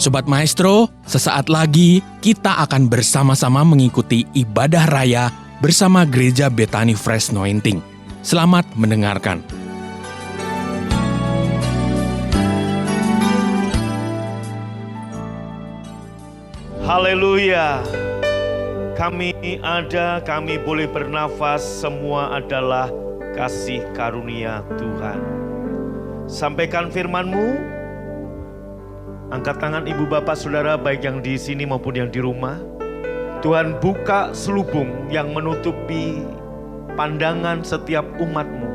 Sobat Maestro, sesaat lagi kita akan bersama-sama mengikuti ibadah raya bersama Gereja Bethany Fresh Anointing. Selamat mendengarkan. Haleluya. Kami ada, kami boleh bernafas, semua adalah kasih karunia Tuhan. Sampaikan firman-Mu. Angkat tangan ibu bapak saudara baik yang di sini maupun yang di rumah. Tuhan buka selubung yang menutupi pandangan setiap umat-Mu.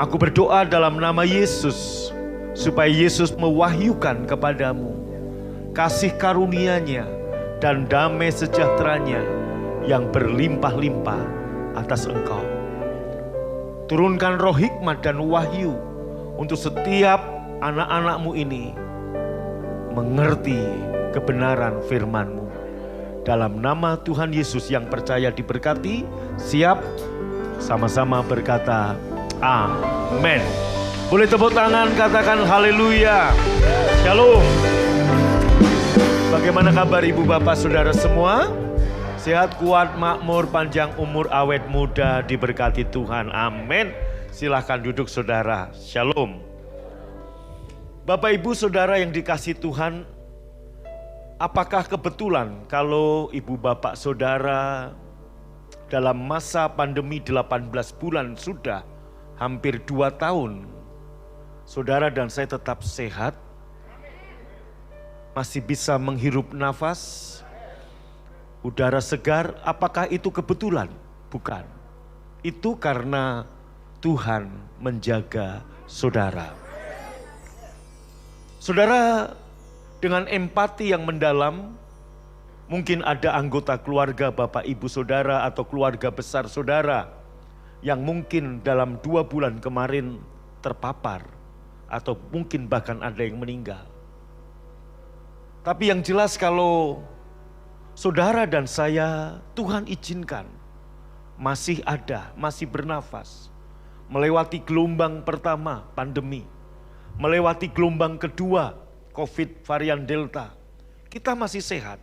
Aku berdoa dalam nama Yesus supaya Yesus mewahyukan kepadamu kasih karunia-Nya dan damai sejahteranya yang berlimpah-limpah atas engkau. Turunkan roh hikmat dan wahyu untuk setiap anak-anak-Mu ini mengerti kebenaran firman-Mu. Dalam nama Tuhan Yesus yang percaya diberkati, siap sama-sama berkata amin. Boleh tepuk tangan, katakan haleluya. Shalom. Bagaimana kabar ibu bapak saudara semua? Sehat, kuat, makmur, panjang umur, awet muda, diberkati Tuhan. Amin. Silahkan duduk saudara. Shalom. Bapak ibu saudara yang dikasih Tuhan, apakah kebetulan kalau ibu bapak saudara dalam masa pandemi 18 bulan sudah hampir 2 tahun, saudara dan saya tetap sehat, masih bisa menghirup nafas, udara segar, apakah itu kebetulan? Bukan. Itu karena Tuhan menjaga saudara. Saudara, dengan empati yang mendalam, mungkin ada anggota keluarga bapak ibu saudara atau keluarga besar saudara yang mungkin dalam 2 bulan kemarin terpapar atau mungkin bahkan ada yang meninggal. Tapi yang jelas kalau saudara dan saya Tuhan izinkan masih ada, masih bernafas, melewati gelombang pertama pandemi, melewati gelombang kedua COVID varian Delta, kita masih sehat.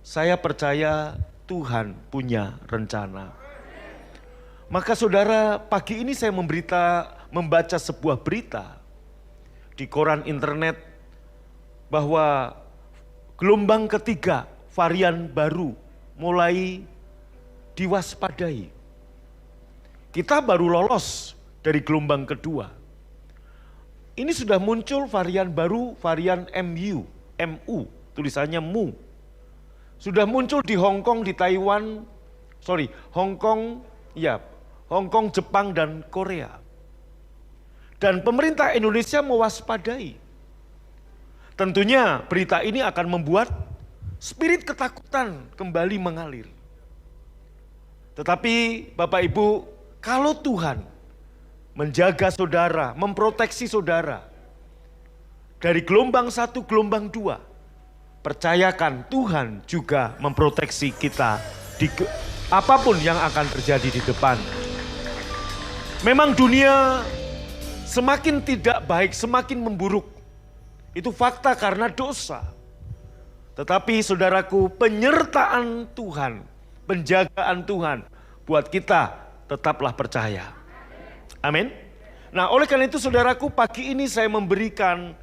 Saya percaya Tuhan punya rencana. Maka saudara, pagi ini saya membaca sebuah berita di koran internet bahwa gelombang ketiga varian baru mulai diwaspadai. Kita baru lolos dari gelombang kedua. Ini sudah muncul varian baru, varian MU, tulisannya MU. Sudah muncul di Hong Kong, di Taiwan, Hong Kong, Jepang dan Korea. Dan pemerintah Indonesia mewaspadai. Tentunya berita ini akan membuat spirit ketakutan kembali mengalir. Tetapi Bapak Ibu, kalau Tuhan menjaga saudara, memproteksi saudara dari gelombang 1, gelombang 2, percayakan Tuhan juga memproteksi kita di apapun yang akan terjadi di depan. Memang dunia semakin tidak baik, semakin memburuk. Itu fakta karena dosa. Tetapi saudaraku, penyertaan Tuhan, penjagaan Tuhan buat kita tetaplah percaya. Amin. Nah, oleh karena itu saudaraku, pagi ini saya memberikan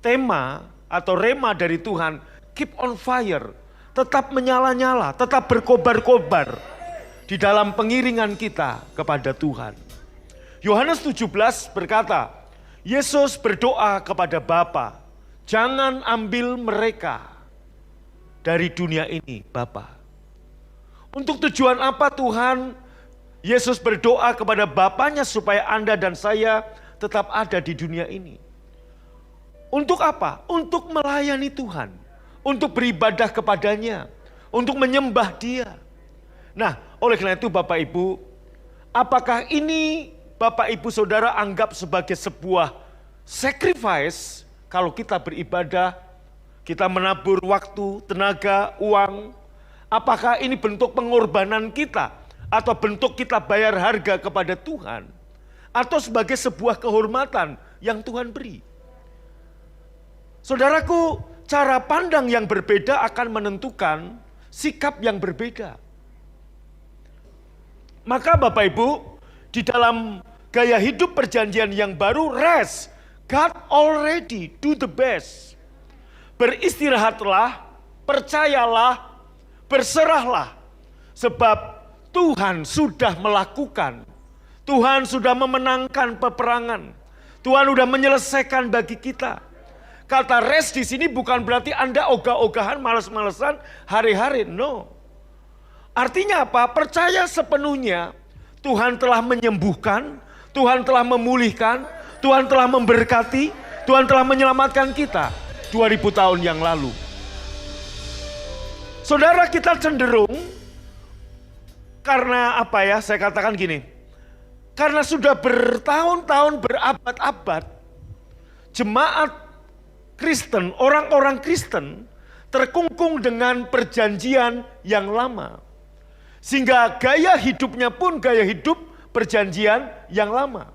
tema atau rema dari Tuhan, keep on fire, tetap menyala-nyala, tetap berkobar-kobar di dalam pengiringan kita kepada Tuhan. Yohanes 17 berkata, Yesus berdoa kepada Bapa, jangan ambil mereka dari dunia ini, Bapa. Untuk tujuan apa Tuhan? Yesus berdoa kepada Bapanya supaya Anda dan saya tetap ada di dunia ini. Untuk apa? Untuk melayani Tuhan, untuk beribadah kepadanya, untuk menyembah Dia. Nah, oleh karena itu Bapak Ibu, apakah ini Bapak Ibu Saudara anggap sebagai sebuah sacrifice kalau kita beribadah, kita menabur waktu, tenaga, uang? Apakah ini bentuk pengorbanan kita? Atau bentuk kita bayar harga kepada Tuhan? Atau sebagai sebuah kehormatan yang Tuhan beri? Saudaraku, cara pandang yang berbeda akan menentukan sikap yang berbeda. Maka Bapak Ibu, di dalam gaya hidup perjanjian yang baru, rest, God already do the best. Beristirahatlah, percayalah, berserahlah. Sebab Tuhan sudah melakukan, Tuhan sudah memenangkan peperangan, Tuhan sudah menyelesaikan bagi kita. Kata rest di sini bukan berarti Anda ogah-ogahan, malas-malesan hari-hari, no. Artinya apa? Percaya sepenuhnya Tuhan telah menyembuhkan, Tuhan telah memulihkan, Tuhan telah memberkati, Tuhan telah menyelamatkan kita 2000 tahun yang lalu. Saudara, kita cenderung karena apa ya, saya katakan gini, karena sudah bertahun-tahun, berabad-abad, jemaat Kristen, orang-orang Kristen terkungkung dengan perjanjian yang lama. Sehingga gaya hidupnya pun gaya hidup perjanjian yang lama.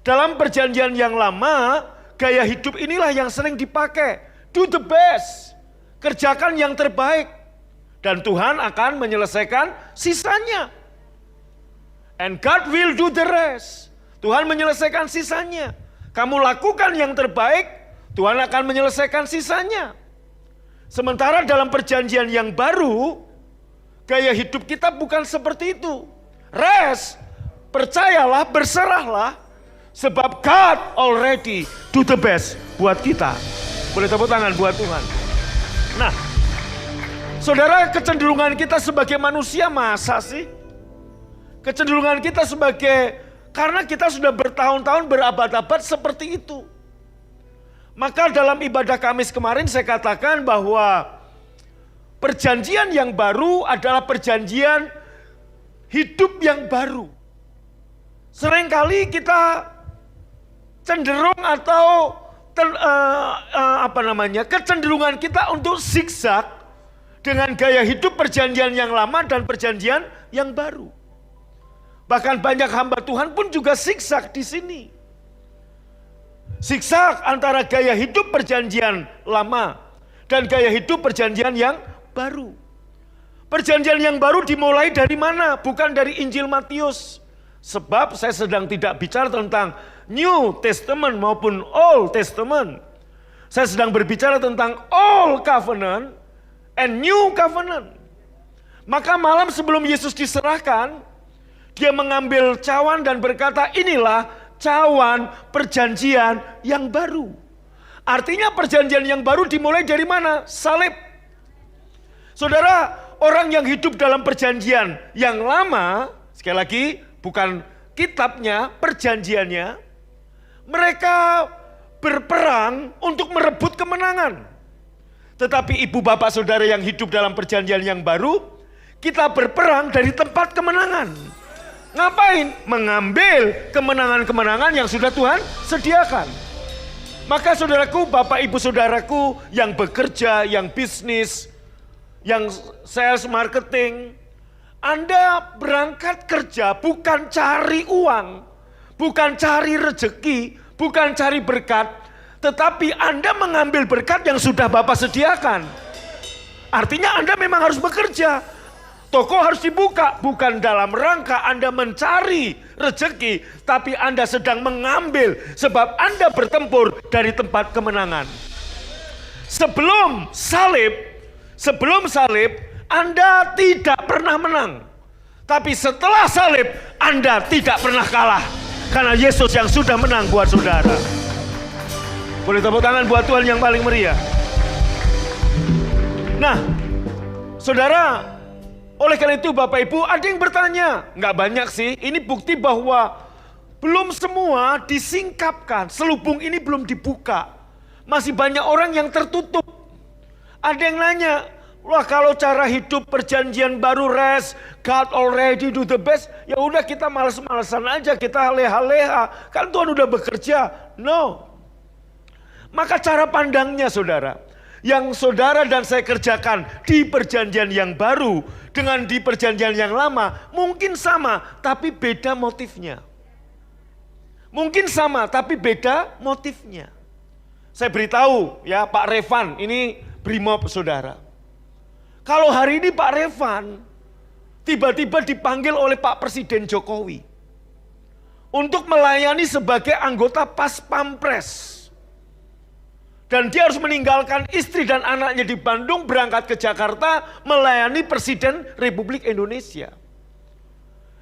Dalam perjanjian yang lama, gaya hidup inilah yang sering dipakai. Do the best, kerjakan yang terbaik. Dan Tuhan akan menyelesaikan sisanya. And God will do the rest. Tuhan menyelesaikan sisanya. Kamu lakukan yang terbaik, Tuhan akan menyelesaikan sisanya. Sementara dalam perjanjian yang baru, gaya hidup kita bukan seperti itu. Rest, percayalah, berserahlah. Sebab God already do the best buat kita. Boleh tepuk tangan buat Tuhan. Nah, saudara, kecenderungan kita sebagai manusia masa sih? Kecenderungan kita karena kita sudah bertahun-tahun, berabad-abad seperti itu. Maka dalam ibadah Kamis kemarin saya katakan bahwa perjanjian yang baru adalah perjanjian hidup yang baru. Seringkali kita cenderung atau kecenderungan kita untuk zigzag dengan gaya hidup perjanjian yang lama dan perjanjian yang baru. Bahkan banyak hamba Tuhan pun juga zigzag di sini. Zigzag antara gaya hidup perjanjian lama dan gaya hidup perjanjian yang baru. Perjanjian yang baru dimulai dari mana? Bukan dari Injil Matius. Sebab saya sedang tidak bicara tentang New Testament maupun Old Testament. Saya sedang berbicara tentang Old Covenant and New Covenant. Maka malam sebelum Yesus diserahkan, dia mengambil cawan dan berkata, inilah cawan perjanjian yang baru. Artinya perjanjian yang baru dimulai dari mana? Salib. Saudara, orang yang hidup dalam perjanjian yang lama, sekali lagi bukan kitabnya, perjanjiannya, mereka berperang untuk merebut kemenangan. Tetapi ibu bapak saudara yang hidup dalam perjanjian yang baru, kita berperang dari tempat kemenangan. Ngapain? Mengambil kemenangan-kemenangan yang sudah Tuhan sediakan. Maka saudaraku, bapak ibu saudaraku yang bekerja, yang bisnis, yang sales marketing, Anda berangkat kerja bukan cari uang, bukan cari rezeki, bukan cari berkat, tetapi Anda mengambil berkat yang sudah Bapak sediakan. Artinya Anda memang harus bekerja. Toko harus dibuka, bukan dalam rangka Anda mencari rezeki, tapi Anda sedang mengambil sebab Anda bertempur dari tempat kemenangan. Sebelum salib, Anda tidak pernah menang. Tapi setelah salib, Anda tidak pernah kalah. Karena Yesus yang sudah menang buat saudara. Boleh tepuk tangan buat Tuhan yang paling meriah. Nah, saudara, oleh karena itu Bapak Ibu, ada yang bertanya, nggak banyak sih, ini bukti bahwa belum semua disingkapkan, selubung ini belum dibuka. Masih banyak orang yang tertutup. Ada yang nanya, wah kalau cara hidup perjanjian baru rest, God already do the best, ya udah kita males-malesan aja, kita leha-leha, kan Tuhan udah bekerja. No. Maka cara pandangnya saudara, yang saudara dan saya kerjakan di perjanjian yang baru dengan di perjanjian yang lama mungkin sama tapi beda motifnya. Mungkin sama tapi beda motifnya. Saya beritahu ya Pak Revan, ini Brimob saudara. Kalau hari ini Pak Revan tiba-tiba dipanggil oleh Pak Presiden Jokowi untuk melayani sebagai anggota Pas Pampres. Dan dia harus meninggalkan istri dan anaknya di Bandung, berangkat ke Jakarta melayani Presiden Republik Indonesia.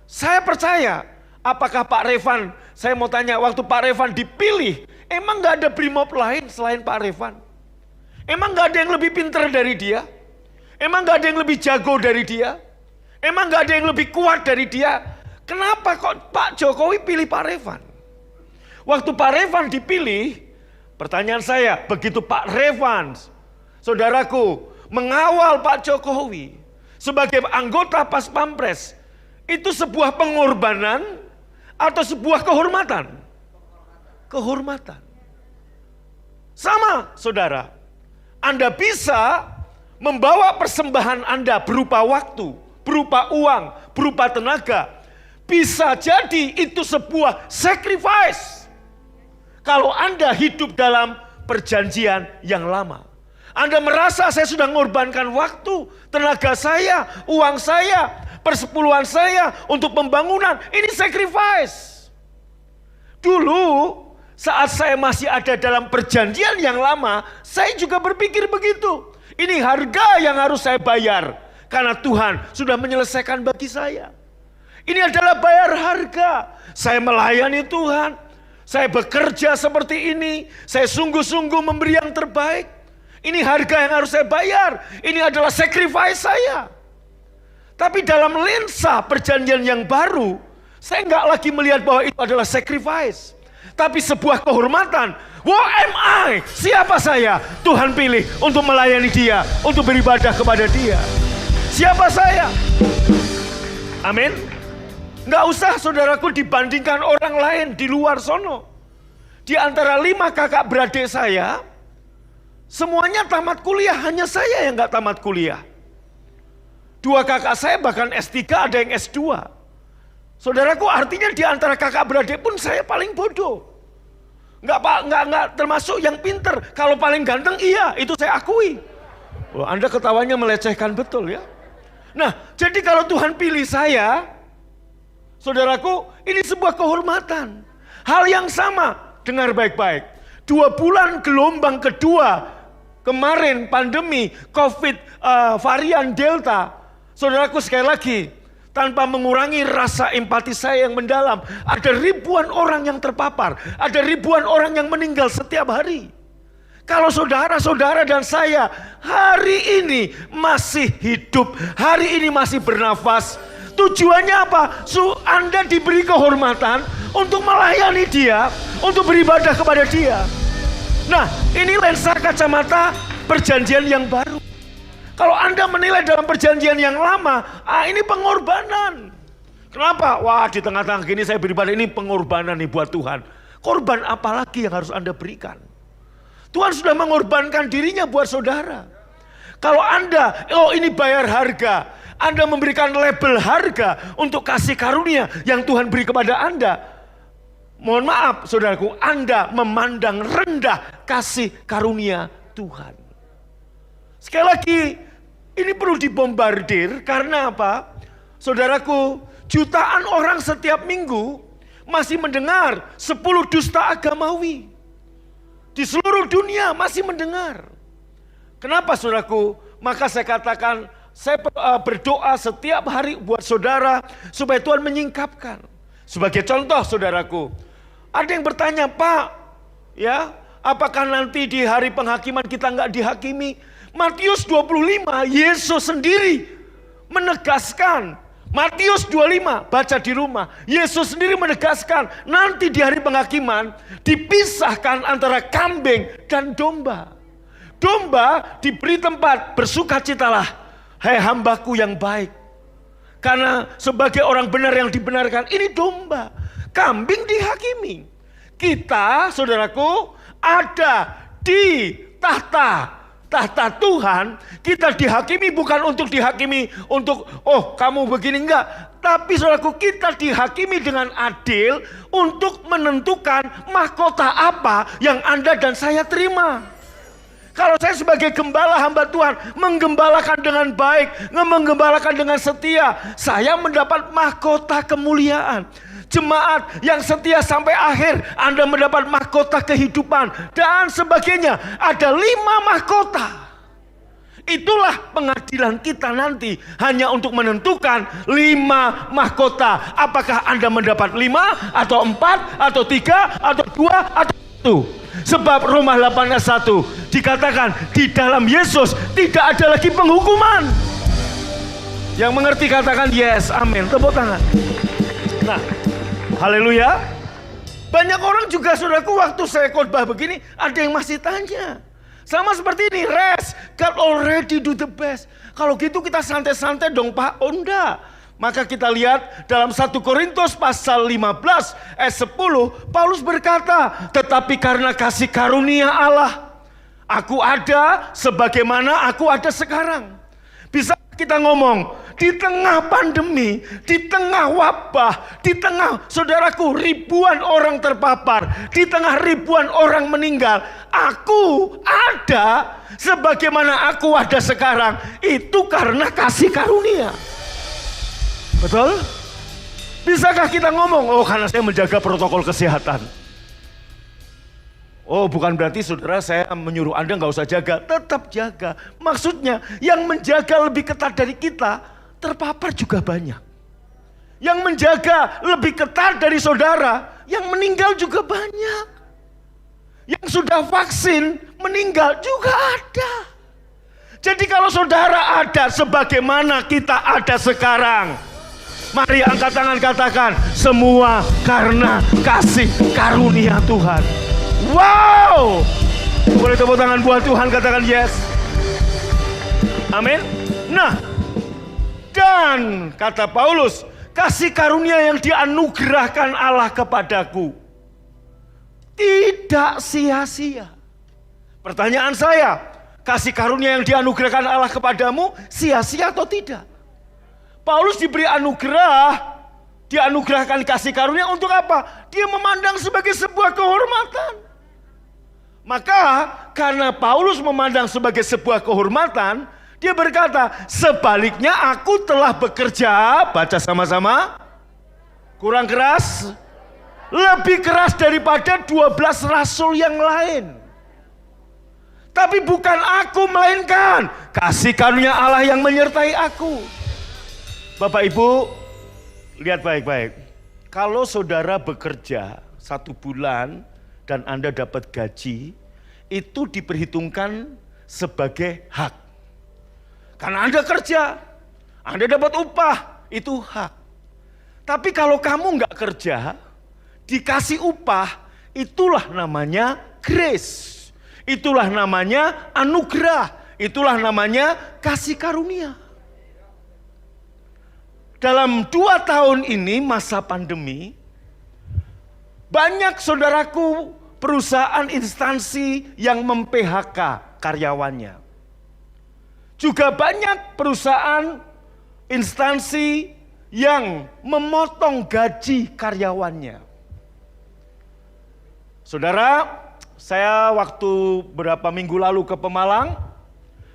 Saya percaya, apakah Pak Revan, saya mau tanya, waktu Pak Revan dipilih, emang gak ada Brimob lain selain Pak Revan? Emang gak ada yang lebih pintar dari dia? Emang gak ada yang lebih jago dari dia? Emang gak ada yang lebih kuat dari dia? Kenapa kok Pak Jokowi pilih Pak Revan? Waktu Pak Revan dipilih, pertanyaan saya, begitu Pak Revan, saudaraku, mengawal Pak Jokowi sebagai anggota Pas Pampres, itu sebuah pengorbanan atau sebuah kehormatan? Kehormatan. Sama, saudara. Anda bisa membawa persembahan Anda berupa waktu, berupa uang, berupa tenaga. Bisa jadi itu sebuah sacrifice. Kalau Anda hidup dalam perjanjian yang lama. Anda merasa saya sudah mengorbankan waktu, tenaga saya, uang saya, persepuluhan saya untuk pembangunan. Ini sacrifice. Dulu saat saya masih ada dalam perjanjian yang lama, saya juga berpikir begitu. Ini harga yang harus saya bayar. Karena Tuhan sudah menyelesaikan bagi saya. Ini adalah bayar harga. Saya melayani Tuhan. Saya bekerja seperti ini. Saya sungguh-sungguh memberi yang terbaik. Ini harga yang harus saya bayar. Ini adalah sacrifice saya. Tapi dalam lensa perjanjian yang baru, saya nggak lagi melihat bahwa itu adalah sacrifice. Tapi sebuah kehormatan. Who am I? Siapa saya? Tuhan pilih untuk melayani dia, untuk beribadah kepada dia. Siapa saya? Amin. Nggak usah saudaraku dibandingkan orang lain di luar sono. Di antara 5 kakak beradik saya, semuanya tamat kuliah, hanya saya yang nggak tamat kuliah. 2 kakak saya bahkan S3, ada yang S2. Saudaraku, artinya di antara kakak beradik pun saya paling bodoh. Nggak termasuk yang pinter. Kalau paling ganteng iya, itu saya akui. Wah, Anda ketawanya melecehkan betul ya. Nah, jadi kalau Tuhan pilih saya, saudaraku, ini sebuah kehormatan. Hal yang sama, dengar baik-baik. 2 bulan gelombang kedua kemarin pandemi COVID varian Delta, saudaraku sekali lagi, tanpa mengurangi rasa empati saya yang mendalam, ada ribuan orang yang terpapar, ada ribuan orang yang meninggal setiap hari. Kalau saudara-saudara dan saya hari ini masih hidup, hari ini masih bernafas, tujuannya apa? Anda diberi kehormatan untuk melayani dia, untuk beribadah kepada dia. Nah, ini lensa kacamata perjanjian yang baru. Kalau Anda menilai dalam perjanjian yang lama, ini pengorbanan. Kenapa? Wah, di tengah-tengah gini saya beribadah, ini pengorbanan nih buat Tuhan. Korban apa lagi yang harus Anda berikan? Tuhan sudah mengorbankan dirinya buat saudara. Kalau Anda, ini bayar harga. Anda memberikan label harga untuk kasih karunia yang Tuhan beri kepada Anda. Mohon maaf saudaraku, Anda memandang rendah kasih karunia Tuhan. Sekali lagi, ini perlu dibombardir karena apa? Saudaraku, jutaan orang setiap minggu masih mendengar 10 dusta agamawi. Di seluruh dunia masih mendengar. Kenapa saudaraku? Maka saya katakan, saya berdoa setiap hari buat saudara supaya Tuhan menyingkapkan. Sebagai contoh saudaraku, ada yang bertanya, Pak, ya, apakah nanti di hari penghakiman kita nggak dihakimi? Matius 25, Yesus sendiri menegaskan. Matius 25, baca di rumah. Yesus sendiri menegaskan, nanti di hari penghakiman dipisahkan antara kambing dan domba. Domba diberi tempat, bersukacitalah, hai hambaku yang baik. Karena sebagai orang benar yang dibenarkan, ini domba. Kambing dihakimi. Kita, saudaraku, ada di tahta Tuhan. Kita dihakimi bukan untuk dihakimi untuk, oh kamu begini, enggak. Tapi saudaraku, kita dihakimi dengan adil untuk menentukan mahkota apa yang Anda dan saya terima. Kalau saya sebagai gembala hamba Tuhan menggembalakan dengan baik, menggembalakan dengan setia, saya mendapat mahkota kemuliaan. Jemaat yang setia sampai akhir, Anda mendapat mahkota kehidupan dan sebagainya. Ada 5 mahkota. Itulah pengadilan kita nanti, hanya untuk menentukan 5 mahkota. Apakah Anda mendapat 5 atau 4 atau 3 atau 2 atau 1. Sebab Roma 8 ayat 1 dikatakan di dalam Yesus tidak ada lagi penghukuman. Yang mengerti katakan yes, amin, tepuk tangan. Nah, haleluya. Banyak orang juga saudaraku, waktu saya khotbah begini ada yang masih tanya. Sama seperti ini, rest, God already do the best. Kalau gitu kita santai-santai dong Pak. Oh enggak. Maka kita lihat dalam 1 Korintus pasal 15 ayat 10, Paulus berkata, tetapi karena kasih karunia Allah, aku ada sebagaimana aku ada sekarang. Bisa kita ngomong, di tengah pandemi, di tengah wabah, di tengah saudaraku ribuan orang terpapar, di tengah ribuan orang meninggal, aku ada sebagaimana aku ada sekarang. Itu karena kasih karunia. Betul? Bisakah kita ngomong, oh karena saya menjaga protokol kesehatan. Oh bukan berarti saudara saya menyuruh Anda nggak usah jaga, tetap jaga. Maksudnya yang menjaga lebih ketat dari kita, terpapar juga banyak. Yang menjaga lebih ketat dari saudara, yang meninggal juga banyak. Yang sudah vaksin, meninggal juga ada. Jadi kalau saudara ada sebagaimana kita ada sekarang, mari angkat tangan katakan, semua karena kasih karunia Tuhan. Wow! Boleh tepuk tangan buat Tuhan, katakan yes. Amin. Nah, dan kata Paulus, kasih karunia yang dianugerahkan Allah kepadaku tidak sia-sia. Pertanyaan saya, kasih karunia yang dianugerahkan Allah kepadamu sia-sia atau tidak? Paulus diberi anugerah, dianugerahkan kasih karunia untuk apa? Dia memandang sebagai sebuah kehormatan. Maka karena Paulus memandang sebagai sebuah kehormatan, dia berkata, sebaliknya aku telah bekerja, baca sama-sama, kurang keras, lebih keras daripada 12 rasul yang lain. Tapi bukan aku, melainkan kasih karunia Allah yang menyertai aku. Bapak Ibu, lihat baik-baik. Kalau saudara bekerja 1 bulan dan Anda dapat gaji, itu diperhitungkan sebagai hak. Karena Anda kerja, Anda dapat upah, itu hak. Tapi kalau kamu nggak kerja, dikasih upah, itulah namanya grace. Itulah namanya anugerah. Itulah namanya kasih karunia. Dalam 2 tahun ini masa pandemi, banyak saudaraku perusahaan instansi yang mem-PHK karyawannya. Juga banyak perusahaan instansi yang memotong gaji karyawannya. Saudara, saya waktu beberapa minggu lalu ke Pemalang,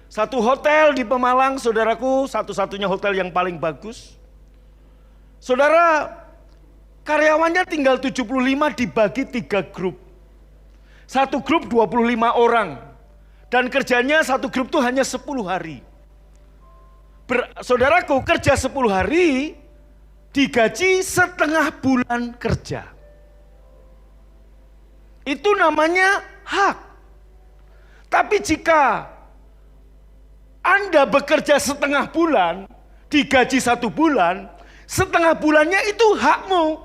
satu hotel di Pemalang, saudaraku, satu-satunya hotel yang paling bagus. Saudara, karyawannya tinggal 75 dibagi 3 grup. Satu grup 25 orang. Dan kerjanya satu grup itu hanya 10 hari. Saudaraku, kerja 10 hari digaji setengah bulan kerja. Itu namanya hak. Tapi jika Anda bekerja setengah bulan, digaji 1 bulan, setengah bulannya itu hakmu.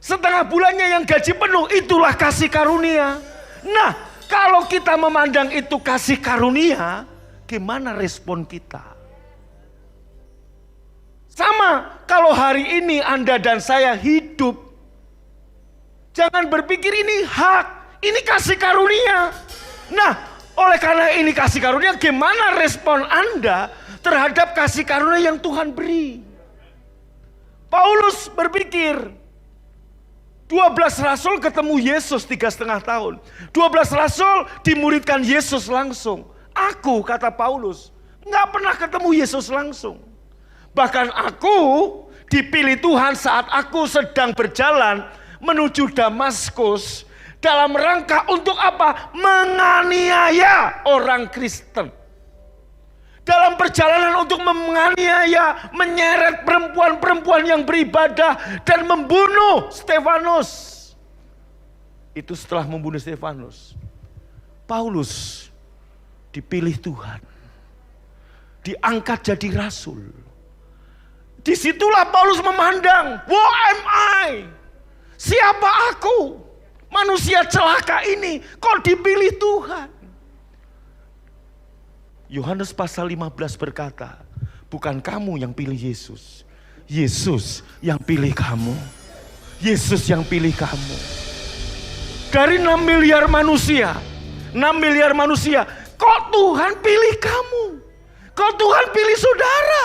Setengah bulannya yang gaji penuh, itulah kasih karunia. Nah, kalau kita memandang itu kasih karunia, gimana respon kita? Sama, kalau hari ini Anda dan saya hidup, jangan berpikir ini hak, ini kasih karunia. Nah, oleh karena ini kasih karunia, gimana respon Anda terhadap kasih karunia yang Tuhan beri? Paulus berpikir, 12 rasul ketemu Yesus 3,5 tahun. 12 rasul dimuridkan Yesus langsung. Aku, kata Paulus, nggak pernah ketemu Yesus langsung. Bahkan aku dipilih Tuhan saat aku sedang berjalan menuju Damaskus dalam rangka untuk apa? Menganiaya orang Kristen. Dalam perjalanan untuk menganiaya, menyeret perempuan-perempuan yang beribadah dan membunuh Stefanus. Itu setelah membunuh Stefanus, Paulus dipilih Tuhan, diangkat jadi rasul. Disitulah Paulus memandang, who am I? Siapa aku? Manusia celaka ini kok dipilih Tuhan? Yohanes pasal 15 berkata, bukan kamu yang pilih Yesus, Yesus yang pilih kamu. Yesus yang pilih kamu. Dari 6 miliar manusia, 6 miliar manusia, kok Tuhan pilih kamu? Kok Tuhan pilih saudara?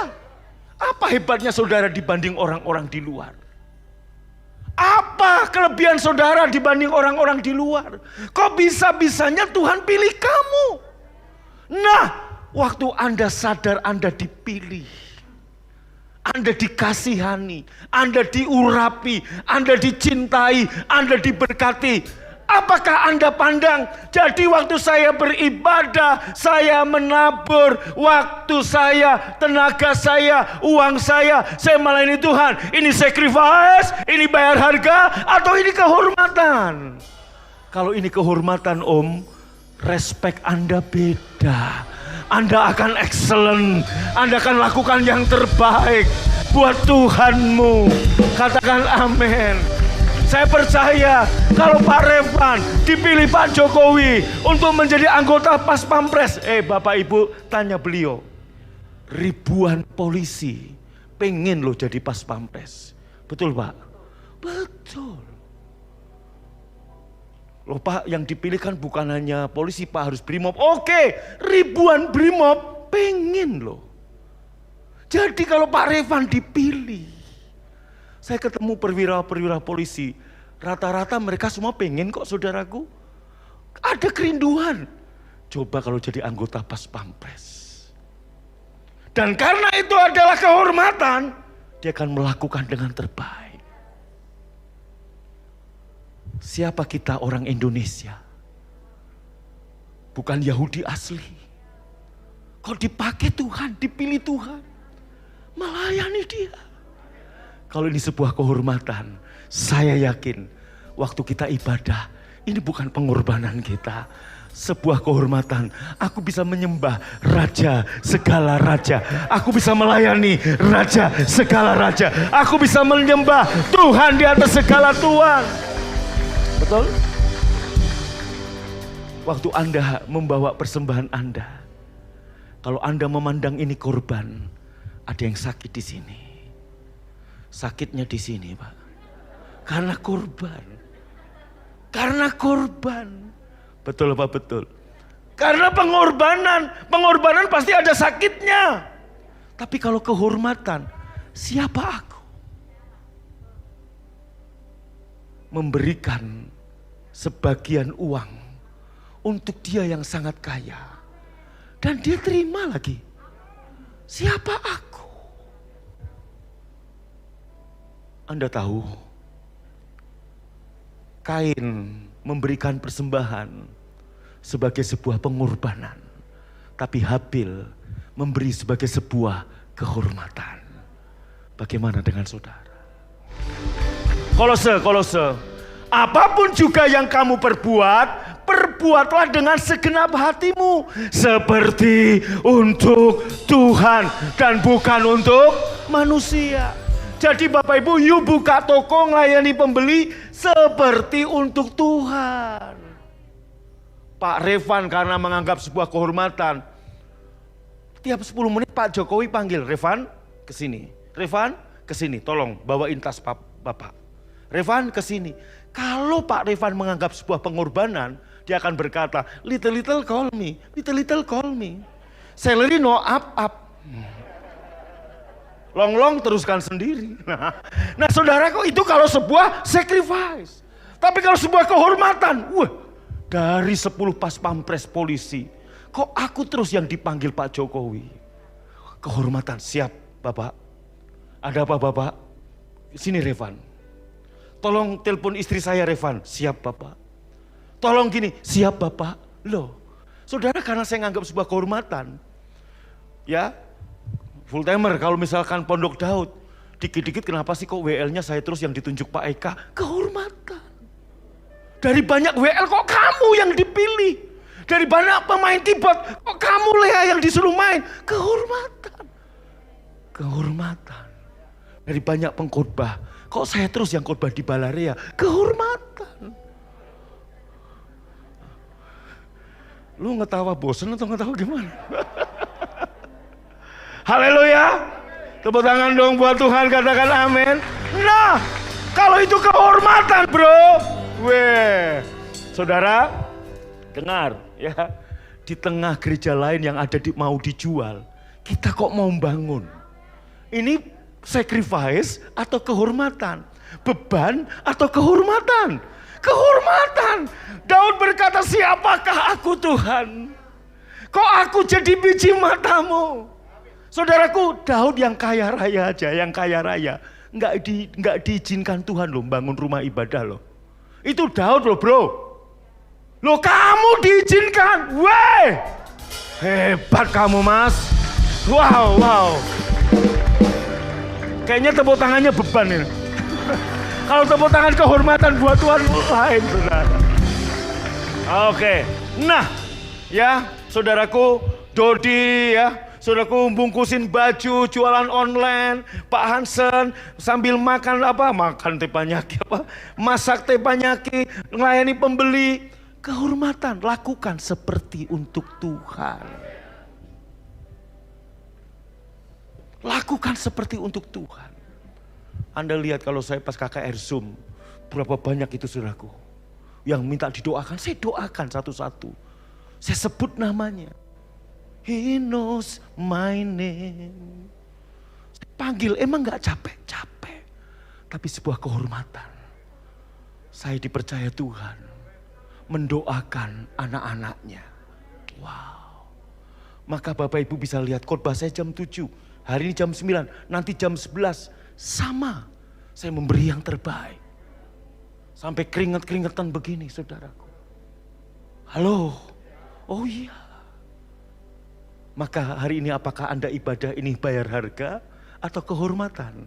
Apa hebatnya saudara dibanding orang-orang di luar? Apa kelebihan saudara dibanding orang-orang di luar? Kok bisa-bisanya Tuhan pilih kamu? Nah, waktu Anda sadar Anda dipilih, Anda dikasihani, Anda diurapi, Anda dicintai, Anda diberkati, apakah Anda pandang? Jadi waktu saya beribadah, saya menabur waktu saya, tenaga saya, uang saya melayani Tuhan. Ini sacrifice, ini bayar harga, atau ini kehormatan? Kalau ini kehormatan Om, respect Anda beda. Anda akan excellent, Anda akan lakukan yang terbaik buat Tuhanmu. Katakan amin. Saya percaya kalau Pak Revan dipilih Pak Jokowi untuk menjadi anggota Pas Pampres. Bapak Ibu tanya beliau, ribuan polisi pengen loh jadi Pas Pampres. Betul Pak? Betul. Loh Pak, yang dipilih kan bukan hanya polisi Pak, harus brimob. Oke, ribuan brimob pengen loh. Jadi kalau Pak Revan dipilih, saya ketemu perwira-perwira polisi, rata-rata mereka semua pengen kok saudaraku. Ada kerinduan. Coba kalau jadi anggota Pas Pampres. Dan karena itu adalah kehormatan, dia akan melakukan dengan terbaik. Siapa kita orang Indonesia? Bukan Yahudi asli. Kok dipakai Tuhan, dipilih Tuhan, melayani dia. Kalau ini sebuah kehormatan, saya yakin waktu kita ibadah, ini bukan pengorbanan kita. Sebuah kehormatan, aku bisa menyembah Raja segala Raja. Aku bisa melayani Raja segala Raja. Aku bisa menyembah Tuhan di atas segala Tuhan. Betul? Waktu Anda membawa persembahan Anda, kalau Anda memandang ini korban, ada yang sakit di sini. Sakitnya di sini, Pak. Karena korban. Karena korban. Betul Pak, betul. Karena pengorbanan pasti ada sakitnya. Tapi kalau kehormatan, siapa aku? Memberikan sebagian uang untuk dia yang sangat kaya. Dan dia terima lagi. Siapa aku? Anda tahu, Kain memberikan persembahan sebagai sebuah pengorbanan. Tapi Habil memberi sebagai sebuah kehormatan. Bagaimana dengan saudara? Kolose, apapun juga yang kamu perbuat, perbuatlah dengan segenap hatimu, seperti untuk Tuhan dan bukan untuk manusia. Jadi Bapak Ibu, you buka toko melayani pembeli seperti untuk Tuhan. Pak Revan karena menganggap sebuah kehormatan, tiap 10 menit Pak Jokowi panggil, Revan kesini, Revan kesini, tolong bawain tas Bapak. Revan kesini. Kalau Pak Revan menganggap sebuah pengorbanan, dia akan berkata, little call me, little call me. Salary no up. Long teruskan sendiri. Nah saudaraku, itu kalau sebuah sacrifice. Tapi kalau sebuah kehormatan, dari 10 pas pampres polisi, kok aku terus yang dipanggil Pak Jokowi? Kehormatan, siap Bapak. Ada apa Bapak? Sini Revan. Tolong telepon istri saya Revan. Siap Bapak. Tolong gini, siap Bapak. Loh, saudara, karena saya nganggap sebuah kehormatan. Ya, full timer kalau misalkan Pondok Daud, dikit-dikit kenapa sih kok WL-nya saya terus yang ditunjuk Pak Eka? Kehormatan. Dari banyak WL kok kamu yang dipilih. Dari banyak pemain keyboard kok kamu Lea yang disuruh main. Kehormatan. Kehormatan. Dari banyak pengkhotbah kok saya terus yang khotbah di Balarea. Kehormatan. Lu ngetawa bosen atau ngetawa gimana? Haleluya. Tepuk tangan dong buat Tuhan, katakan amin. Nah, kalau itu kehormatan bro. Saudara, dengar ya. Di tengah gereja lain yang ada mau dijual, kita kok mau bangun. Ini sacrifice atau kehormatan? Beban atau kehormatan? Kehormatan. Daud berkata, siapakah aku Tuhan? Kok aku jadi biji matamu? Saudaraku, Daud yang kaya raya aja, yang kaya raya. Nggak diizinkan Tuhan loh bangun rumah ibadah loh. Itu Daud loh bro. Loh kamu diizinkan. Hebat kamu mas. Wow. Kayaknya tepuk tangannya beban ini. Kalau tepuk tangan kehormatan buat Tuhan lain saudara. Oke. Nah ya saudaraku, Dodi ya. Saudaraku bungkusin baju, jualan online, Pak Hansen sambil makan teppanyaki masak teppanyaki, melayani pembeli. Kehormatan, lakukan seperti untuk Tuhan. Lakukan seperti untuk Tuhan. Anda lihat kalau saya pas KKR Zoom, berapa banyak itu saudaraku yang minta didoakan, saya doakan satu-satu. Saya sebut namanya. He knows my name. Saya panggil, emang gak capek-capek. Tapi sebuah kehormatan. Saya dipercaya Tuhan mendoakan anak-anaknya. Wow. Maka Bapak Ibu bisa lihat khotbah saya jam 7. Hari ini jam 9, nanti jam 11. Sama, saya memberi yang terbaik. Sampai keringet-keringetan begini saudaraku. Halo, oh iya. Maka hari ini apakah Anda ibadah ini bayar harga atau kehormatan?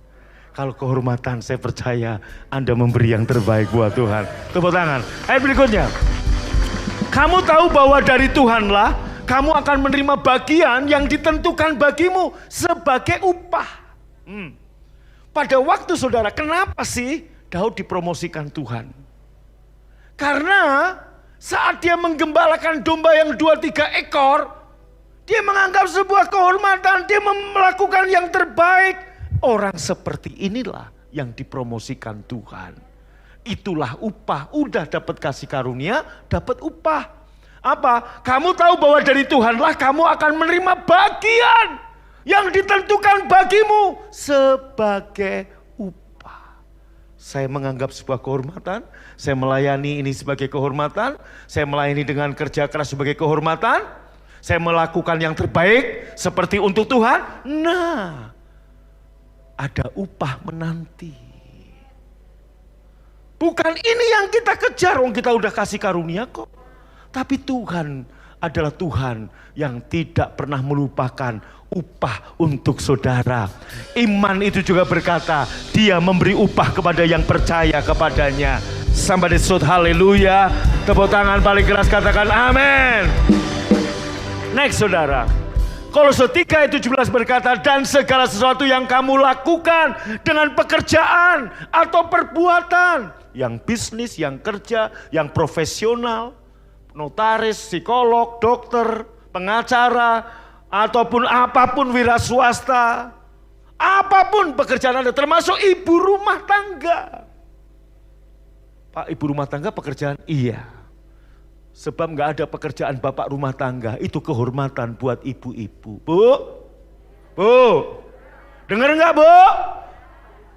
Kalau kehormatan saya percaya Anda memberi yang terbaik buat Tuhan. Tepuk tangan. Ayat berikutnya. Kamu tahu bahwa dari Tuhanlah kamu akan menerima bagian yang ditentukan bagimu sebagai upah. Pada waktu saudara, kenapa sih Daud dipromosikan Tuhan? Karena saat dia menggembalakan domba yang 2-3 ekor, dia menganggap sebuah kehormatan, dia melakukan yang terbaik. Orang seperti inilah yang dipromosikan Tuhan. Itulah upah, udah dapat kasih karunia, dapat upah. Apa? Kamu tahu bahwa dari Tuhanlah kamu akan menerima bagian yang ditentukan bagimu sebagai upah. Saya menganggap sebuah kehormatan, saya melayani ini sebagai kehormatan, saya melayani dengan kerja keras sebagai kehormatan, saya melakukan yang terbaik seperti untuk Tuhan. Nah, ada upah menanti. Bukan ini yang kita kejar, kita udah kasih karunia kok. Tapi Tuhan adalah Tuhan yang tidak pernah melupakan upah untuk saudara. Iman itu juga berkata, dia memberi upah kepada yang percaya kepadanya. Somebody shout haleluya. Tepuk tangan paling keras, katakan amin. Next saudara. Kolose 3 ayat 17 berkata, dan segala sesuatu yang kamu lakukan dengan pekerjaan atau perbuatan, yang bisnis, yang kerja, yang profesional, notaris, psikolog, dokter, pengacara, ataupun apapun wira swasta, apapun pekerjaan Anda, termasuk ibu rumah tangga. Pak, ibu rumah tangga pekerjaan? Iya. Sebab gak ada pekerjaan bapak rumah tangga, itu kehormatan buat ibu-ibu. Bu, Dengar nggak, Bu?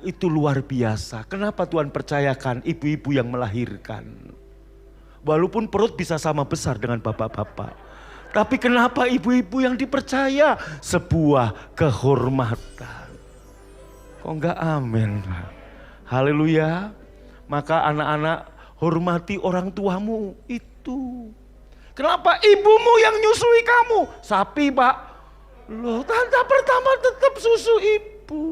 Itu luar biasa. Kenapa Tuhan percayakan ibu-ibu yang melahirkan? Walaupun perut bisa sama besar dengan bapak-bapak. Tapi kenapa ibu-ibu yang dipercaya? Sebuah kehormatan. Kok enggak amin? Haleluya. Maka anak-anak hormati orang tuamu itu. Kenapa ibumu yang nyusui kamu? Sapi, Pak. Loh, tanda pertama tetap susu ibu.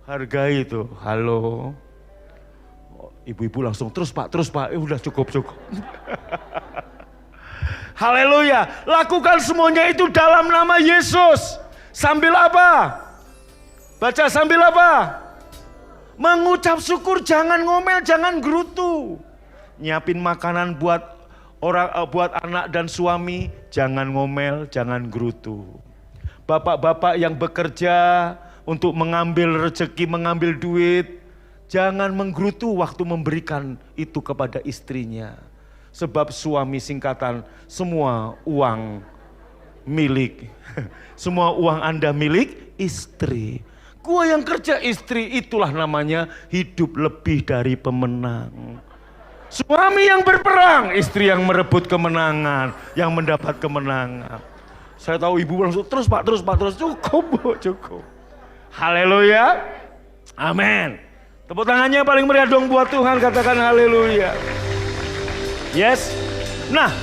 Hargai itu. Halo. Ibu-ibu langsung terus Pak. Udah cukup. Haleluya. Lakukan semuanya itu dalam nama Yesus. Sambil apa? Baca sambil apa? Mengucap syukur, jangan ngomel, jangan gerutu. Nyiapin makanan buat anak dan suami, jangan ngomel, jangan gerutu. Bapak-bapak yang bekerja untuk mengambil rezeki, mengambil duit, jangan menggerutu waktu memberikan itu kepada istrinya. Sebab suami singkatan, semua uang milik, semua uang Anda milik istri. Gua yang kerja istri, itulah namanya hidup lebih dari pemenang. Suami yang berperang, istri yang merebut kemenangan, yang mendapat kemenangan. Saya tahu ibu langsung terus Pak, cukup. Haleluya, amin. Tepuk tangannya paling meriah dong buat Tuhan, katakan haleluya. Yes. Nah,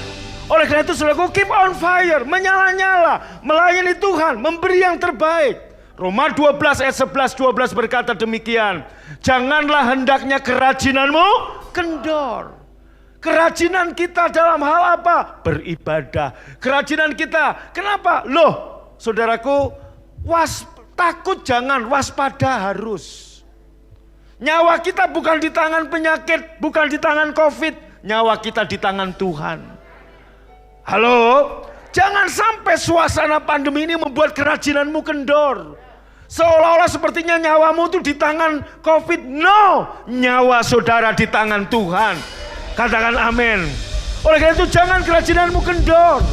oleh karena itu saudaraku, keep on fire, menyala-nyala, melayani Tuhan, memberi yang terbaik. Roma 12 ayat 11-12 berkata demikian. Janganlah hendaknya kerajinanmu kendor. Kerajinan kita dalam hal apa? Beribadah. Kerajinan kita, kenapa? Loh, saudaraku, takut jangan, waspada harus. Nyawa kita bukan di tangan penyakit, bukan di tangan COVID. Nyawa kita di tangan Tuhan. Halo? Jangan sampai suasana pandemi ini membuat kerajinanmu kendor. Seolah-olah sepertinya nyawamu itu di tangan COVID. No, nyawa saudara di tangan Tuhan. Katakan amin. Oleh karena itu jangan kerajinanmu kendor.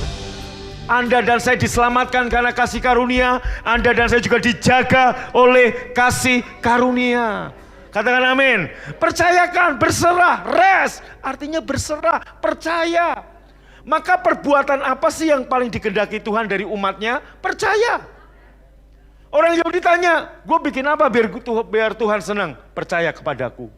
Anda dan saya diselamatkan karena kasih karunia. Anda dan saya juga dijaga oleh kasih karunia. Katakan amin. Percayakan, berserah, rest. Artinya berserah, percaya. Maka perbuatan apa sih yang paling dikehendaki Tuhan dari umatnya? Percaya. Orang Yahudi tanya, gue bikin apa biar Tuhan senang? Percaya kepadaku.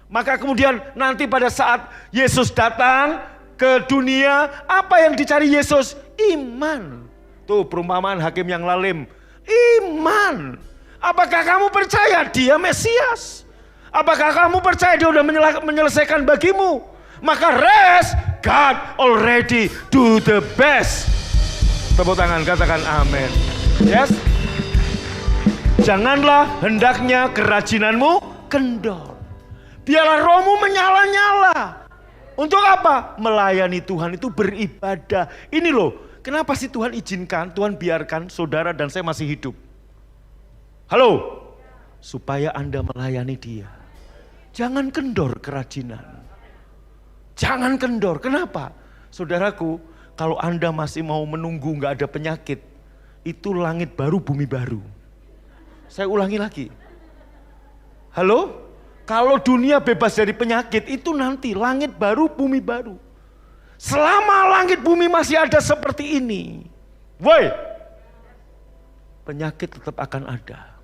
Maka kemudian nanti pada saat Yesus datang ke dunia, apa yang dicari Yesus? Iman. Tuh perumpamaan hakim yang lalim. Iman. Apakah kamu percaya dia Mesias? Apakah kamu percaya dia sudah menyelesaikan bagimu? Maka rest, God already do the best. Tepuk tangan, katakan amin. Yes. Janganlah hendaknya kerajinanmu kendor. Biarlah rohmu menyala-nyala. Untuk apa? Melayani Tuhan itu beribadah. Ini loh, kenapa sih Tuhan izinkan, Tuhan biarkan saudara dan saya masih hidup? Halo? Supaya Anda melayani Dia. Jangan kendor kerajinan. Jangan kendor. Kenapa? Saudaraku, kalau Anda masih mau menunggu gak ada penyakit, itu langit baru, bumi baru. Saya ulangi lagi. Halo? Kalau dunia bebas dari penyakit, itu nanti langit baru, bumi baru. Selama langit bumi masih ada seperti ini, woi, penyakit tetap akan ada.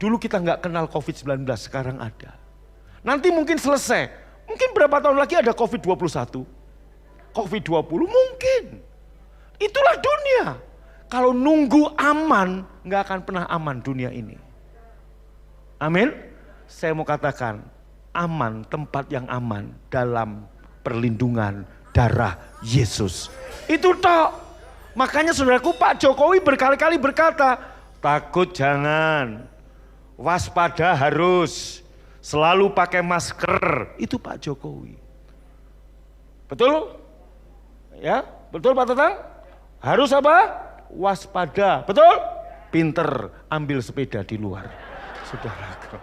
Dulu kita nggak kenal COVID-19, sekarang ada. Nanti mungkin selesai. Mungkin berapa tahun lagi ada COVID-21. COVID-20 mungkin. Itulah dunia. Kalau nunggu aman, nggak akan pernah aman dunia ini. Amin. Saya mau katakan, aman, tempat yang aman dalam perlindungan darah Yesus. Itu toh. Makanya saudaraku, Pak Jokowi berkali-kali berkata, takut jangan, waspada harus, selalu pakai masker. Itu Pak Jokowi. Betul? Ya, betul Pak Tatang? Harus apa? Waspada. Betul? Pinter, ambil sepeda di luar. Saudaraku.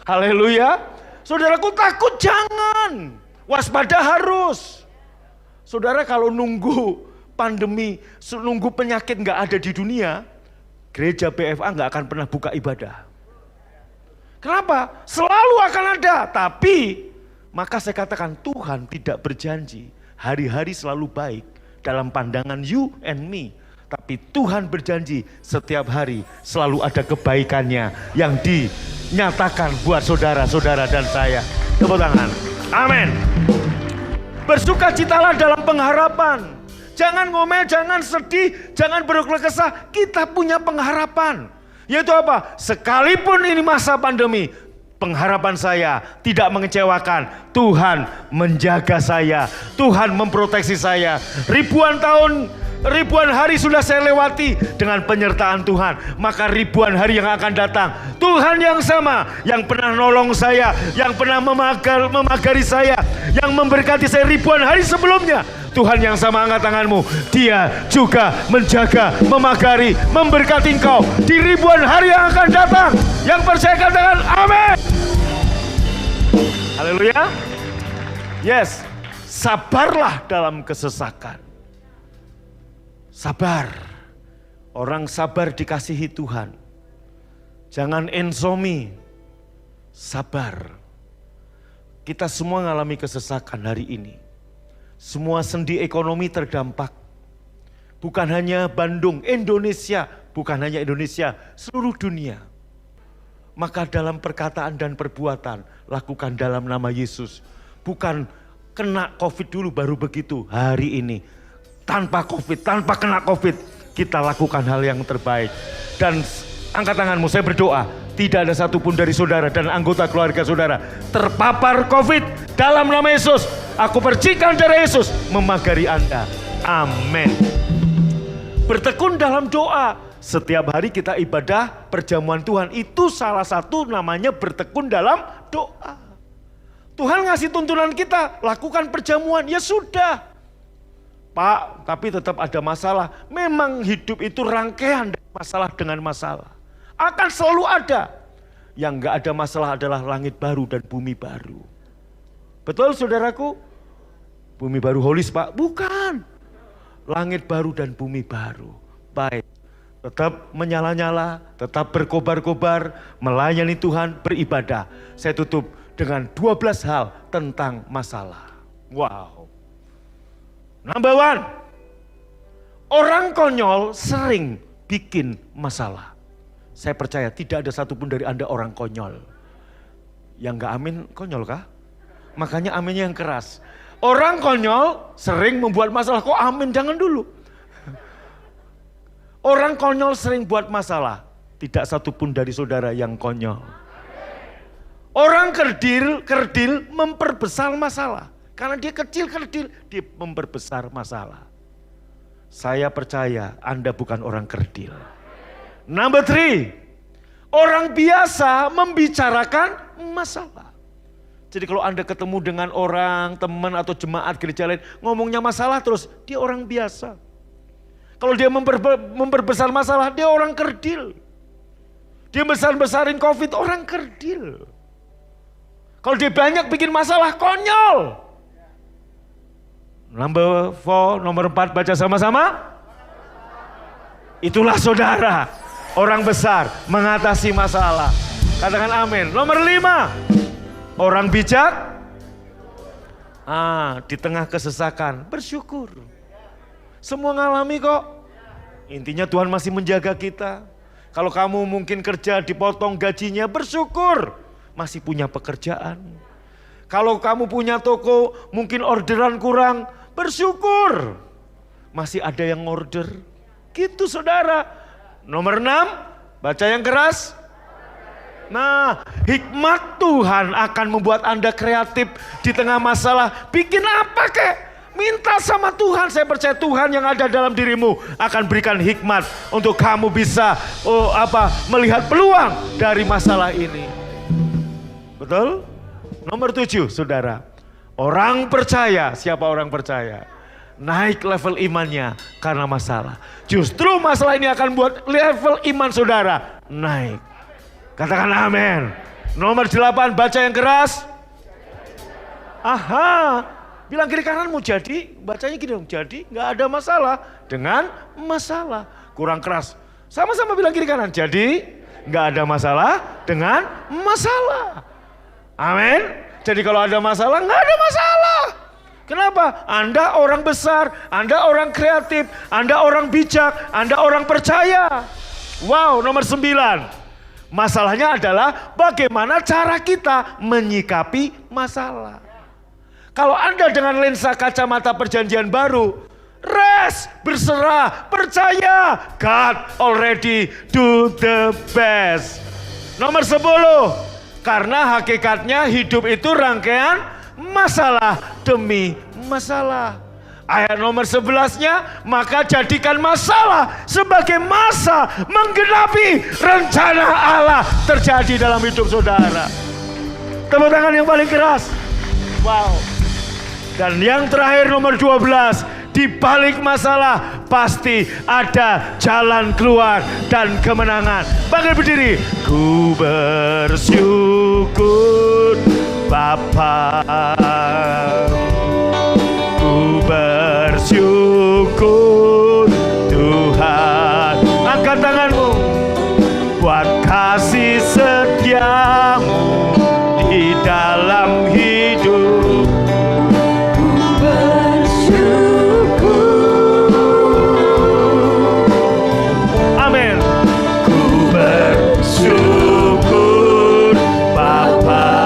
Haleluya. Saudaraku, takut jangan, waspada harus. Saudara kalau nunggu pandemi, nunggu penyakit nggak ada di dunia, gereja BFA nggak akan pernah buka ibadah. Kenapa? Selalu akan ada, tapi maka saya katakan Tuhan tidak berjanji hari-hari selalu baik dalam pandangan you and me. Tapi Tuhan berjanji setiap hari selalu ada kebaikannya yang dinyatakan buat saudara-saudara dan saya. Tepuk tangan. Amin. Bersukacitalah dalam pengharapan. Jangan ngomel, jangan sedih, jangan berkeluh kesah. Kita punya pengharapan. Yaitu apa? Sekalipun ini masa pandemi, pengharapan saya tidak mengecewakan. Tuhan menjaga saya. Tuhan memproteksi saya. Ribuan hari sudah saya lewati dengan penyertaan Tuhan. Maka ribuan hari yang akan datang, Tuhan yang sama, yang pernah nolong saya, yang pernah memagari saya, yang memberkati saya ribuan hari sebelumnya, Tuhan yang sama, angkat tanganmu. Dia juga menjaga, memagari, memberkati engkau di ribuan hari yang akan datang. Yang percaya katakan amin. Haleluya. Yes, sabarlah dalam kesesakan. Sabar. Orang sabar dikasihi Tuhan. Jangan ensomi. Sabar. Kita semua mengalami kesesakan hari ini. Semua sendi ekonomi terdampak. Bukan hanya Bandung, Indonesia. Bukan hanya Indonesia, seluruh dunia. Maka dalam perkataan dan perbuatan, lakukan dalam nama Yesus. Bukan kena COVID dulu baru begitu. Hari ini tanpa COVID, tanpa kena COVID, kita lakukan hal yang terbaik. Dan angkat tanganmu, saya berdoa, tidak ada satupun dari saudara dan anggota keluarga saudara terpapar COVID dalam nama Yesus. Aku percikan darah Yesus memagari Anda. Amin. Bertekun dalam doa. Setiap hari kita ibadah perjamuan Tuhan. Itu salah satu namanya bertekun dalam doa. Tuhan ngasih tuntunan kita, lakukan perjamuan. Ya sudah. Pak, tapi tetap ada masalah. Memang hidup itu rangkaian masalah dengan masalah. Akan selalu ada. Yang enggak ada masalah adalah langit baru dan bumi baru. Betul saudaraku? Bumi baru holis Pak? Bukan. Langit baru dan bumi baru. Baik. Tetap menyala-nyala, tetap berkobar-kobar, melayani Tuhan, beribadah. Saya tutup dengan 12 hal tentang masalah. Wow. Number one, orang konyol sering bikin masalah. Saya percaya tidak ada satupun dari Anda orang konyol. Yang gak amin konyol kah? Makanya aminnya yang keras. Orang konyol sering membuat masalah. Kok amin? Jangan dulu. Orang konyol sering buat masalah. Tidak satupun dari saudara yang konyol. Orang kerdil memperbesar masalah. Karena dia kecil-kerdil, dia memperbesar masalah. Saya percaya Anda bukan orang kerdil. Number 3, orang biasa membicarakan masalah. Jadi kalau Anda ketemu dengan orang, teman atau jemaat gereja lain, ngomongnya masalah terus, dia orang biasa. Kalau dia memperbesar masalah, dia orang kerdil. Dia besar-besarin COVID, orang kerdil. Kalau dia banyak bikin masalah, konyol. Nomor 4 baca sama-sama. Itulah saudara, orang besar mengatasi masalah. Katakan amin. Nomor 5, orang bijak. Di tengah kesesakan bersyukur. Semua ngalami kok. Intinya Tuhan masih menjaga kita. Kalau kamu mungkin kerja dipotong gajinya, bersyukur. Masih punya pekerjaan. Kalau kamu punya toko, mungkin orderan kurang, bersyukur. Masih ada yang order. Gitu saudara. Nomor 6, baca yang keras. Nah, hikmat Tuhan akan membuat Anda kreatif di tengah masalah. Bikin apa kek? Minta sama Tuhan. Saya percaya Tuhan yang ada dalam dirimu akan berikan hikmat untuk kamu bisa melihat peluang dari masalah ini. Betul? Nomor 7, saudara. Orang percaya, siapa orang percaya? Naik level imannya karena masalah. Justru masalah ini akan buat level iman saudara naik. Katakan amin. Nomor 8, baca yang keras. bilang kiri kananmu, jadi, bacanya gini dong, jadi nggak ada masalah dengan masalah. Kurang keras, sama-sama bilang kiri kanan, jadi nggak ada masalah dengan masalah. Amin. Jadi kalau ada masalah, nggak ada masalah. Kenapa? Anda orang besar, Anda orang kreatif, Anda orang bijak, Anda orang percaya. Wow, nomor 9. Masalahnya adalah bagaimana cara kita menyikapi masalah. Kalau Anda dengan lensa kacamata perjanjian baru, rest, berserah, percaya, God already do the best. Nomor 10, karena hakikatnya hidup itu rangkaian masalah demi masalah. Ayat nomor 11-nya, maka jadikan masalah sebagai masa menggenapi rencana Allah terjadi dalam hidup saudara. Tepuk tangan yang paling keras. Wow. Dan yang terakhir nomor 12, di balik masalah pasti ada jalan keluar dan kemenangan. Bangkit berdiri. Ku bersyukur Bapa, ku bersyukur Tuhan. Angkat tanganmu buat kasih setiamu di dalam hidup. Ku bersyukur. Amin. Ku bersyukur Bapa.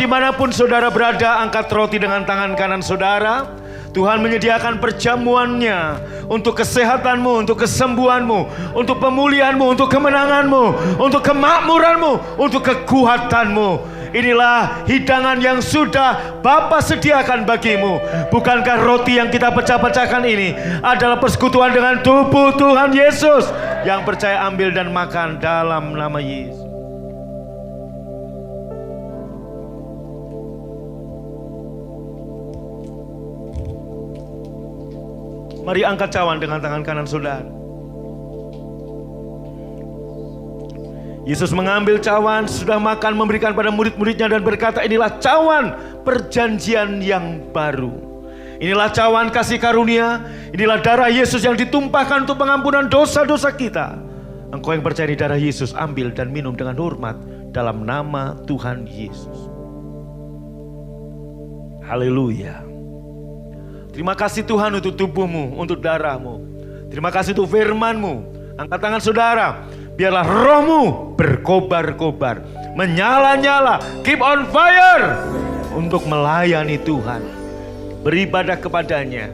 dimanapun saudara berada, angkat roti dengan tangan kanan saudara. Tuhan menyediakan perjamuannya untuk kesehatanmu, untuk kesembuhanmu, untuk pemulihanmu, untuk kemenanganmu, untuk kemakmuranmu, untuk kekuatanmu. Inilah hidangan yang sudah Bapa sediakan bagimu. Bukankah roti yang kita pecah-pecahkan ini adalah persekutuan dengan tubuh Tuhan Yesus? Yang percaya ambil dan makan dalam nama Yesus. Mari angkat cawan dengan tangan kanan saudara. Yesus mengambil cawan, sudah makan, memberikan pada murid-muridnya dan berkata, inilah cawan perjanjian yang baru. Inilah cawan kasih karunia, inilah darah Yesus yang ditumpahkan untuk pengampunan dosa-dosa kita. Engkau yang percaya di darah Yesus, ambil dan minum dengan hormat dalam nama Tuhan Yesus. Haleluya. Terima kasih Tuhan untuk tubuhmu, untuk darahmu. Terima kasih untuk firman-Mu. Angkat tangan saudara. Biarlah rohmu berkobar-kobar, menyala-nyala, keep on fire untuk melayani Tuhan, beribadah kepadanya.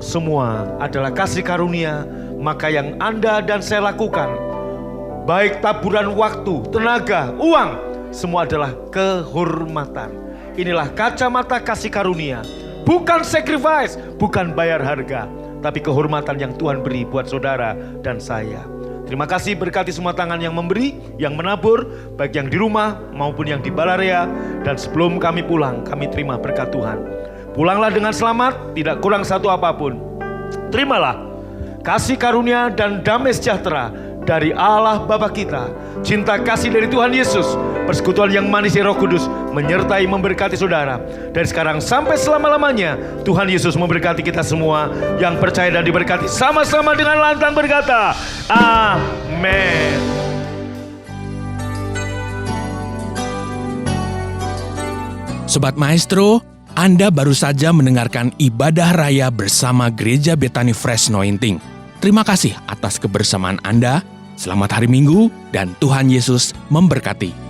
Semua adalah kasih karunia, maka yang Anda dan saya lakukan, baik taburan waktu, tenaga, uang, semua adalah kehormatan. Inilah kacamata kasih karunia, bukan sacrifice, bukan bayar harga, tapi kehormatan yang Tuhan beri buat saudara dan saya. Terima kasih, berkati semua tangan yang memberi, yang menabur, baik yang di rumah maupun yang di balarea. Dan sebelum kami pulang, kami terima berkat Tuhan. Pulanglah dengan selamat, tidak kurang satu apapun. Terimalah kasih karunia dan damai sejahtera dari Allah Bapa kita, cinta kasih dari Tuhan Yesus, persekutuan yang manis Roh Kudus menyertai memberkati saudara. Dari sekarang sampai selama-lamanya, Tuhan Yesus memberkati kita semua yang percaya dan diberkati. Sama-sama dengan lantang berkata, amin. Sobat Maestro, Anda baru saja mendengarkan ibadah raya bersama Gereja Bethany Fresh Anointing. Terima kasih atas kebersamaan Anda. Selamat hari Minggu dan Tuhan Yesus memberkati.